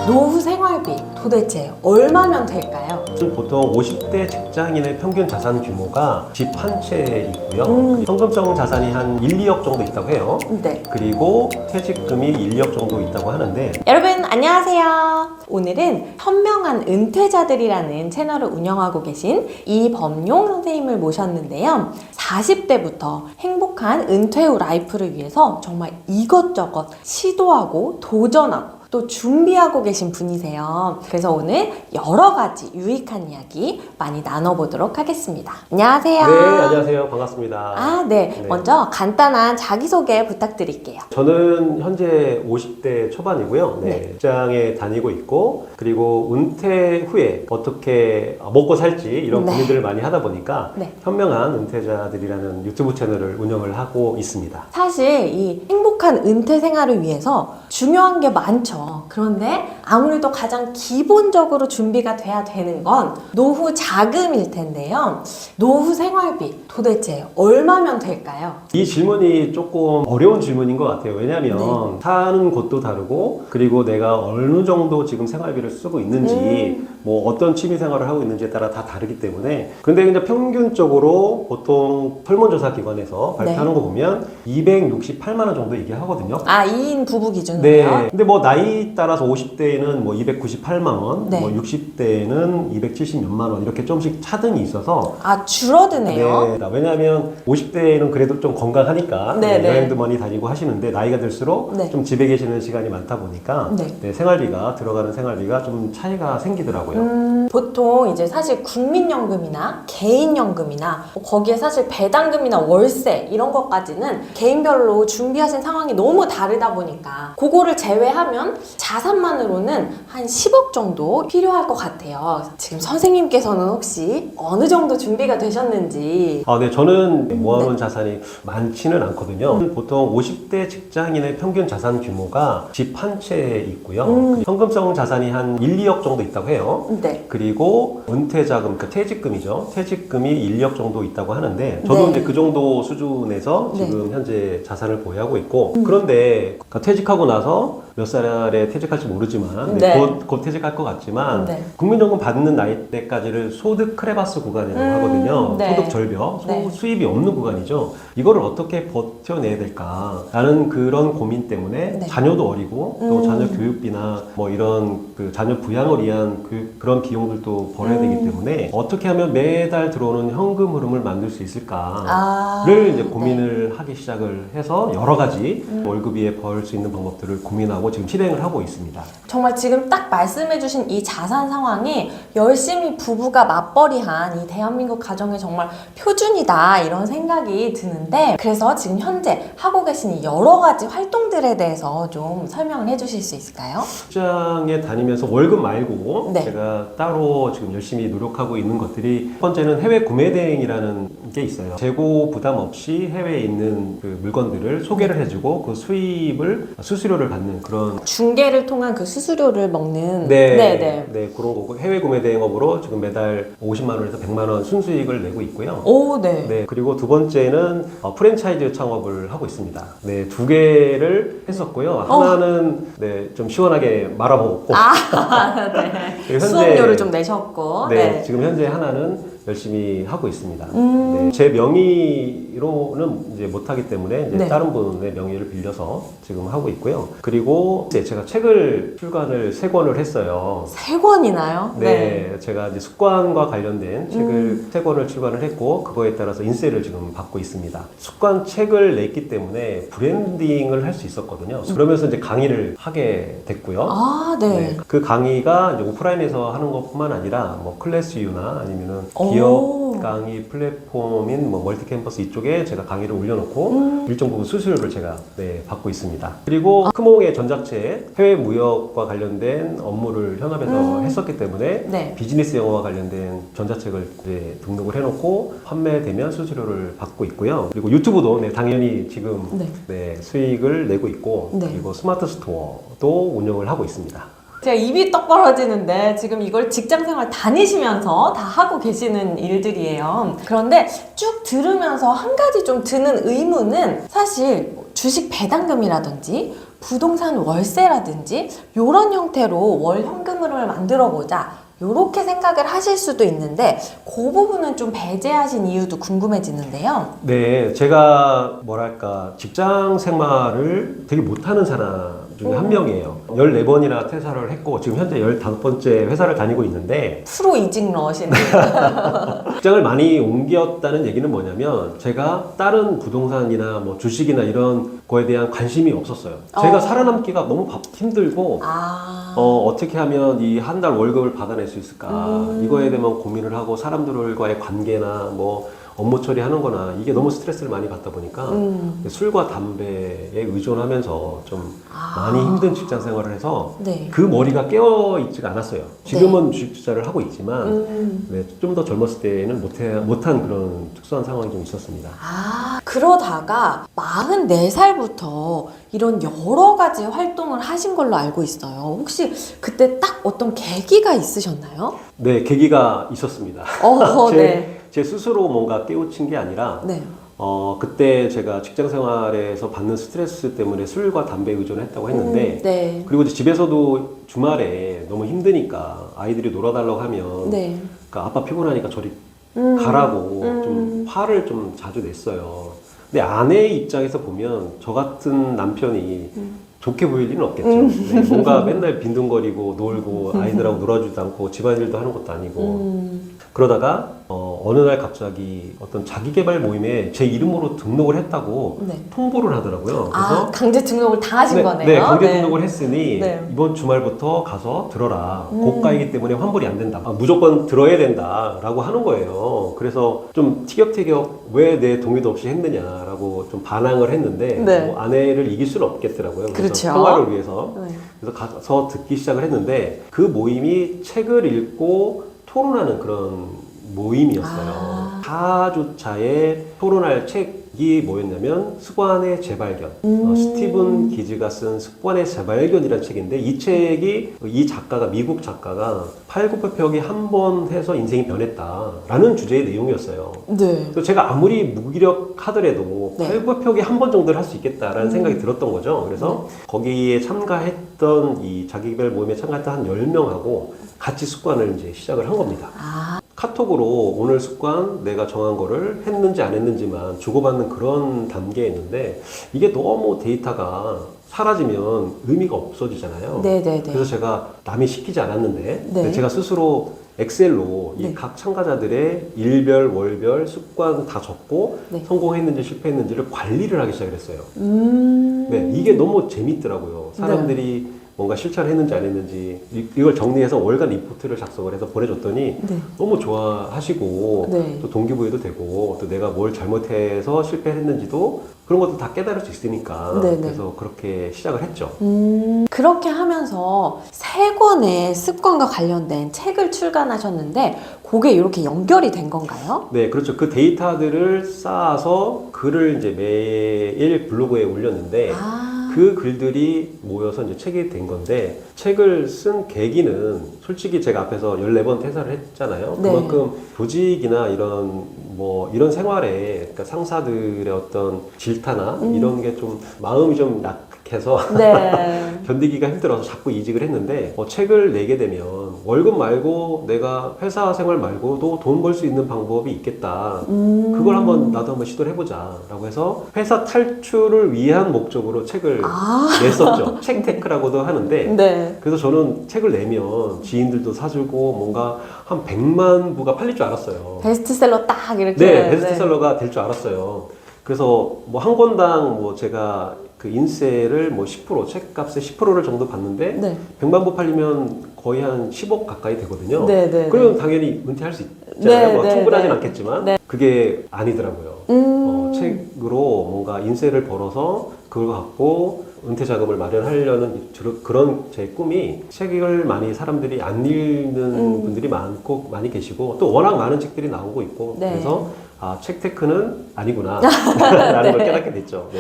노후 생활비 도대체 얼마면 될까요? 보통 50대 직장인의 평균 자산 규모가 집 한 채 있고요. 현금성 자산이 한 1, 2억 정도 있다고 해요. 네. 그리고 퇴직금이 1억 정도 있다고 하는데, 여러분 안녕하세요. 오늘은 현명한 은퇴자들이라는 채널을 운영하고 계신 이범용 선생님을 모셨는데요. 40대부터 행복한 은퇴 후 라이프를 위해서 정말 이것저것 시도하고 도전하고 또 준비하고 계신 분이세요. 그래서 오늘 여러 가지 유익한 이야기 많이 나눠보도록 하겠습니다. 안녕하세요. 네, 안녕하세요. 반갑습니다. 네. 먼저 간단한 자기소개 부탁드릴게요. 저는 현재 50대 초반이고요. 네. 직장에 다니고 있고, 그리고 은퇴 후에 어떻게 먹고 살지 이런 네. 고민들을 많이 하다 보니까 네. 현명한 은퇴자들이라는 유튜브 채널을 운영을 하고 있습니다. 사실 이 행복한 은퇴 생활을 위해서 중요한 게 많죠. 그런데 아무래도 가장 기본적으로 준비가 돼야 되는 건 노후 자금일 텐데요. 노후 생활비 도대체 얼마면 될까요? 이 질문이 조금 어려운 질문인 것 같아요. 왜냐하면 사는 곳도 다르고, 그리고 내가 어느 정도 지금 생활비를 쓰고 있는지, 뭐 어떤 취미 생활을 하고 있는지에 따라 다 다르기 때문에. 근데 그냥 평균적으로 보통 설문조사 기관에서 발표하는 거 보면 268만 원 정도 얘기하거든요. 2인 부부 기준으로요? 네. 근데 뭐 나이 따라서 50대에는 뭐 298만 원, 네. 뭐 60대에는 270몇만 원 이렇게 조금씩 차등이 있어서. 줄어드네요. 네. 왜냐하면 50대에는 그래도 좀 건강하니까 네, 네. 여행도 많이 다니고 하시는데, 나이가 들수록 네. 좀 집에 계시는 시간이 많다 보니까 생활비가 들어가는 생활비가 좀 차이가 생기더라고요. 보통 이제 사실 국민연금이나 개인연금이나 거기에 사실 배당금이나 월세 이런 것까지는 개인별로 준비하신 상황이 너무 다르다 보니까 그거를 제외하면 자산만으로는 한 10억 정도 필요할 것 같아요. 지금 선생님께서는 혹시 어느 정도 준비가 되셨는지. 네, 저는 모아놓은 자산이 많지는 않거든요. 보통 50대 직장인의 평균 자산 규모가 집 한 채 있고요. 현금성 자산이 한 1, 2억 정도 있다고 해요. 네. 그리고 은퇴자금, 그러니까 퇴직금이죠. 퇴직금이 1억 정도 있다고 하는데, 저도 이제 그 정도 수준에서 지금 현재 자산을 보유하고 있고, 그런데 퇴직하고 나서 몇 살에 퇴직할지 모르지만 곧 퇴직할 것 같지만 국민연금 받는 나이대까지를 소득 크레바스 구간이라고 하거든요. 소득 절벽, 수입이 없는 구간이죠. 이거를 어떻게 버텨내야 될까라는 그런 고민 때문에 자녀도 어리고 또 자녀 교육비나 뭐 이런 그 자녀 부양을 위한 그런 비용들도 벌어야 되기 때문에 어떻게 하면 매달 들어오는 현금 흐름을 만들 수 있을까를 이제 고민을 하기 시작을 해서 여러 가지 월급위에 벌 수 있는 방법들을 고민하고 지금 실행을 하고 있습니다. 정말 지금 딱 말씀해주신 이 자산 상황이 열심히 부부가 맞벌이한 이 대한민국 가정의 정말 표준이다 이런 생각이 드는데, 그래서 지금 현재 하고 계신 이 여러 가지 활동들에 대해서 좀 설명을 해주실 수 있을까요? 직장에 다니면서 월급 말고 제가 따로 지금 열심히 노력하고 있는 것들이, 첫 번째는 해외 구매 대행이라는 게 있어요. 재고 부담 없이 해외에 있는 그 물건들을 소개를 해주고 그 수수료를 받는 그런 중개를 통한 그 수수료를 먹는 네, 그런 거고, 해외 구매 대행업으로 지금 매달 50만 원에서 100만 원 순수익을 내고 있고요. 그리고 두 번째는 프랜차이즈 창업을 하고 있습니다. 네, 두 개를 했었고요. 하나는 좀 시원하게 말아먹었고, 수업료를 좀 내셨고, 지금 현재 하나는 열심히 하고 있습니다. 제 명의로는 이제 못하기 때문에 이제 다른 분의 명의를 빌려서 지금 하고 있고요. 그리고 제가 책을 출간을 3권을 했어요. 3권이나요? 네, 제가 이제 습관과 관련된 책을 3권을 출간을 했고, 그거에 따라서 인세를 지금 받고 있습니다. 습관 책을 냈기 때문에 브랜딩을 할 수 있었거든요. 그러면서 이제 강의를 하게 됐고요. 그 강의가 이제 오프라인에서 하는 것뿐만 아니라 뭐 클래스유나 아니면은 기업 강의 플랫폼인 뭐 멀티캠퍼스 이쪽에 제가 강의를 올려놓고 일정 부분 수수료를 제가 받고 있습니다. 그리고 크몽의 전작체 해외 무역과 관련된 업무를 현업에서 했었기 때문에 비즈니스 영어와 관련된 전자책을 등록을 해놓고 판매되면 수수료를 받고 있고요. 그리고 유튜브도 당연히 지금 수익을 내고 있고, 그리고 스마트 스토어도 운영을 하고 있습니다. 제가 입이 떡 벌어지는데 지금 이걸 직장생활 다니시면서 다 하고 계시는 일들이에요. 그런데 쭉 들으면서 한 가지 좀 드는 의문은, 사실 주식 배당금이라든지 부동산 월세라든지 이런 형태로 월 현금흐름을 만들어 보자. 이렇게 생각을 하실 수도 있는데 그 부분은 좀 배제하신 이유도 궁금해지는데요. 네, 제가 뭐랄까 직장 생활을 되게 못하는 사람 중에 한 명이에요. 14번이나 퇴사를 했고 지금 현재 15번째 회사를 다니고 있는데 프로 이직 러시네요. 직장을 많이 옮겼다는 얘기는 뭐냐면 제가 다른 부동산이나 뭐 주식이나 이런 거에 대한 관심이 없었어요. 제가 살아남기가 너무 힘들고 어떻게 하면 이 한 달 월급을 받아낼 수 있을까 이거에 대한 고민을 하고 사람들과의 관계나 뭐 업무 처리하는 거나 이게 너무 스트레스를 많이 받다 보니까 술과 담배에 의존하면서 좀 많이 힘든 직장 생활을 해서 네. 그 머리가 깨어 있지가 않았어요. 지금은 주식 투자를 하고 있지만 네, 좀 더 젊었을 때는 못한 그런 특수한 상황이 좀 있었습니다. 그러다가 44살부터 이런 여러 가지 활동을 하신 걸로 알고 있어요. 혹시 그때 딱 어떤 계기가 있으셨나요? 네, 계기가 있었습니다. 네. 제 스스로 뭔가 깨우친 게 아니라 네. 그때 제가 직장 생활에서 받는 스트레스 때문에 술과 담배에 의존했다고 했는데 네. 그리고 이제 집에서도 주말에 너무 힘드니까 아이들이 놀아달라고 하면 네. 그러니까 아빠 피곤하니까 저리 가라고 좀 화를 좀 자주 냈어요. 근데 아내의 입장에서 보면 저 같은 남편이 좋게 보일 리는 없겠죠. 네, 뭔가 맨날 빈둥거리고 놀고 아이들하고 놀아주지도 않고 집안일도 하는 것도 아니고 그러다가 어느 날 갑자기 어떤 자기개발 모임에 제 이름으로 등록을 했다고 네. 통보를 하더라고요. 그래서 강제 등록을 다 하신 거네요. 네, 강제 등록을 했으니 네. 이번 주말부터 가서 들어라. 고가이기 때문에 환불이 안 된다. 무조건 들어야 된다라고 하는 거예요. 그래서 좀 티격태격 왜 내 동의도 없이 했느냐라고 좀 반항을 했는데 네. 뭐 아내를 이길 수는 없겠더라고요. 그래서 그렇죠. 평화를 위해서 네. 그래서 가서 듣기 시작을 했는데 그 모임이 책을 읽고 토론하는 그런 모임이었어요. 4주차에 토론할 책이 뭐였냐면 습관의 재발견. 스티븐 기즈가 쓴 습관의 재발견이라는 책인데 이 책이 이 작가가 미국 작가가 팔굽혀펴기 한 번 해서 인생이 변했다라는 주제의 내용이었어요. 네. 그래서 제가 아무리 무기력하더라도 네. 팔굽혀펴기 한 번 정도는 할 수 있겠다라는 생각이 들었던 거죠. 그래서 네. 거기에 참가했던 이 자기개발 모임에 참가했던 한 10명하고 같이 습관을 이제 시작을 한 겁니다. 카톡으로 오늘 습관 내가 정한 거를 했는지 안 했는지만 주고받는 그런 단계였는데 이게 너무 데이터가 사라지면 의미가 없어지잖아요. 네네네. 그래서 제가 남이 시키지 않았는데 네. 제가 스스로 엑셀로 네. 이 각 참가자들의 일별, 월별 습관 다 적고 네. 성공했는지 실패했는지를 관리를 하기 시작했어요. 네, 이게 너무 재밌더라고요. 사람들이 뭔가 실천했는지 안 했는지 이걸 정리해서 월간 리포트를 작성을 해서 보내줬더니 네. 너무 좋아하시고 네. 또 동기부여도 되고 또 내가 뭘 잘못해서 실패했는지도 그런 것도 다 깨달을 수 있으니까 네네. 그래서 그렇게 시작을 했죠. 그렇게 하면서 3권의 습관과 관련된 책을 출간하셨는데 그게 이렇게 연결이 된 건가요? 네, 그렇죠. 그 데이터들을 쌓아서 글을 이제 매일 블로그에 올렸는데 그 글들이 모여서 이제 책이 된 건데 책을 쓴 계기는 솔직히 제가 앞에서 14번 퇴사를 했잖아요. 네. 그만큼 조직이나 이런 생활에 그러니까 상사들의 어떤 질타나 이런 게 좀 마음이 좀 약해서 네. 견디기가 힘들어서 자꾸 이직을 했는데 책을 내게 되면 월급 말고 내가 회사 생활 말고도 돈 벌 수 있는 방법이 있겠다. 그걸 나도 한번 시도를 해보자 라고 해서 회사 탈출을 위한 목적으로 책을 냈었죠. 책테크라고도 하는데 네. 그래서 저는 책을 내면 지인들도 사주고 뭔가 한 100만 부가 팔릴 줄 알았어요. 베스트셀러 딱 이렇게. 네, 베스트셀러가 될 줄 알았어요. 그래서 뭐 한 권당 뭐 제가 그 인세를 뭐 10%, 책값의 10%를 정도 받는데 네. 100만 부 팔리면 거의 한 10억 가까이 되거든요. 네, 네, 그러면 당연히 은퇴할 수 있잖아요. 네, 뭐 네, 충분하진 네. 않겠지만 네. 그게 아니더라고요. 책으로 뭔가 인세를 벌어서 그걸 갖고 은퇴 자금을 마련하려는 그런 제 꿈이 책을 많이 사람들이 안 읽는 분들이 많이 계시고 또 워낙 많은 책들이 나오고 있고 네. 그래서 아, 책테크는 아니구나 라는 걸 깨닫게 됐죠. 네.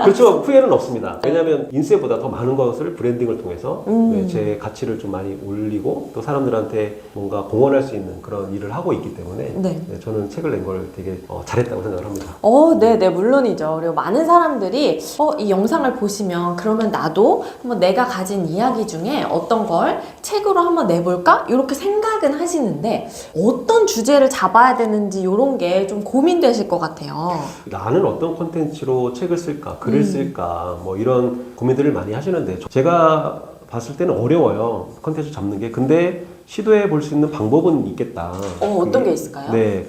그렇죠. 후회는 없습니다. 왜냐하면 인쇄보다 더 많은 것을 브랜딩을 통해서 네, 제 가치를 좀 많이 올리고 또 사람들한테 뭔가 공헌할 수 있는 그런 일을 하고 있기 때문에 네. 네, 저는 책을 낸 걸 되게 잘했다고 생각을 합니다. 네, 물론이죠. 그리고 많은 사람들이 이 영상을 보시면 그러면 나도 한번 내가 가진 이야기 중에 어떤 걸 책으로 한번 내볼까? 이렇게 생각은 하시는데 어떤 주제를 잡아야 되는지 이런 게 좀 고민되실 것 같아요. 나는 어떤 콘텐츠로 책을 쓸까, 글을 쓸까, 뭐 이런 고민들을 많이 하시는데 제가 봤을 때는 어려워요. 콘텐츠 잡는 게. 근데 시도해 볼 수 있는 방법은 있겠다. 어떤 게 있을까요? 네,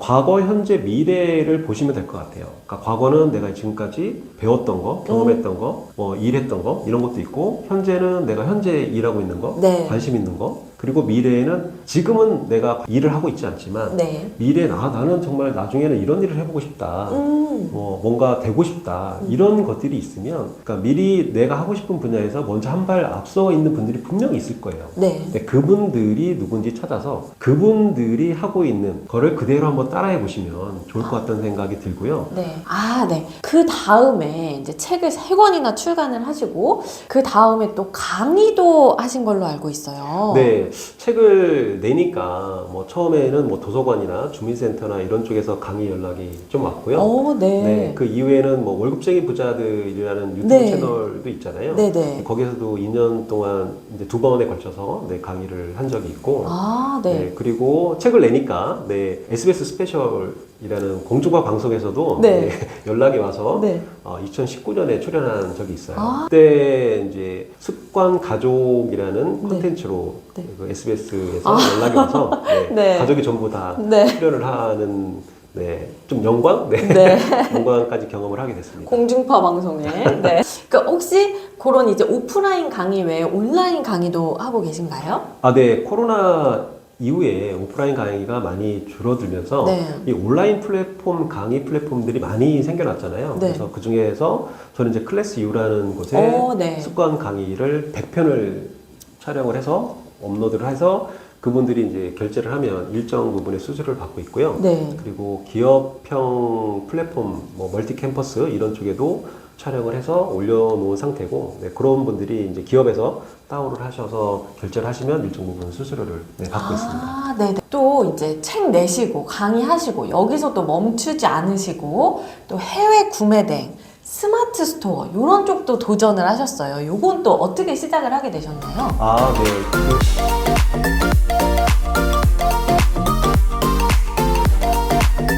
과거, 현재, 미래를 보시면 될 것 같아요. 그러니까 과거는 내가 지금까지 배웠던 거, 경험했던 거, 뭐 일했던 거 이런 것도 있고, 현재는 내가 현재 일하고 있는 거, 네. 관심 있는 거, 그리고 미래에는 지금은 내가 일을 하고 있지 않지만 네. 미래에 나는 정말 나중에는 이런 일을 해보고 싶다. 뭐 뭔가 되고 싶다. 이런 것들이 있으면, 그러니까 미리 내가 하고 싶은 분야에서 먼저 한 발 앞서 있는 분들이 분명히 있을 거예요. 네. 근데 그분들이 누군지 찾아서 그분들이 하고 있는 거를 그대로 한번 따라해 보시면 좋을 것 같다는 생각이 들고요. 네. 네. 그 다음에 이제 책을 3권이나 출간을 하시고, 그 다음에 또 강의도 하신 걸로 알고 있어요. 네, 책을 내니까 뭐 처음에는 뭐 도서관이나 주민센터나 이런 쪽에서 강의 연락이 좀 왔고요. 네. 그 이후에는 뭐 월급쟁이 부자들이라는 유튜브 네. 채널도 있잖아요. 네. 거기서도 2년 동안 이제 2번에 걸쳐서 강의를 한 적이 있고, 네. 그리고 책을 내니까 SBS 스페셜이라는 공중파 방송에서도 네. 연락이 와서 네. 2019년에 출연한 적이 있어요. 그때 이제 습관 가족이라는 네. 콘텐츠로 네. 그 SBS에서 연락이 와서 네. 가족이 전부 다 네. 출연을 하는 좀 영광? 네. 영광까지 경험을 하게 됐습니다. 공중파 방송에. 네. 그러니까 혹시 그런 이제 오프라인 강의 외에 온라인 강의도 하고 계신가요? 네. 코로나 이후에 오프라인 강의가 많이 줄어들면서 네. 이 온라인 플랫폼, 강의 플랫폼들이 많이 생겨났잖아요. 네. 그래서 그 중에서 저는 이제 클래스 U라는 곳에 네. 습관 강의를 100편을 촬영을 해서 업로드를 해서 그분들이 이제 결제를 하면 일정 부분의 수수료를 받고 있고요. 네. 그리고 기업형 플랫폼, 뭐 멀티 캠퍼스 이런 쪽에도 촬영을 해서 올려놓은 상태고, 그런 분들이 이제 기업에서 다운을 하셔서 결제를 하시면 일정 부분 수수료를 받고 있습니다. 네. 또 이제 책 내시고 강의하시고 여기서 또 멈추지 않으시고 또 해외 구매대, 스마트 스토어 이런 쪽도 도전을 하셨어요. 요건 또 어떻게 시작을 하게 되셨나요? 네.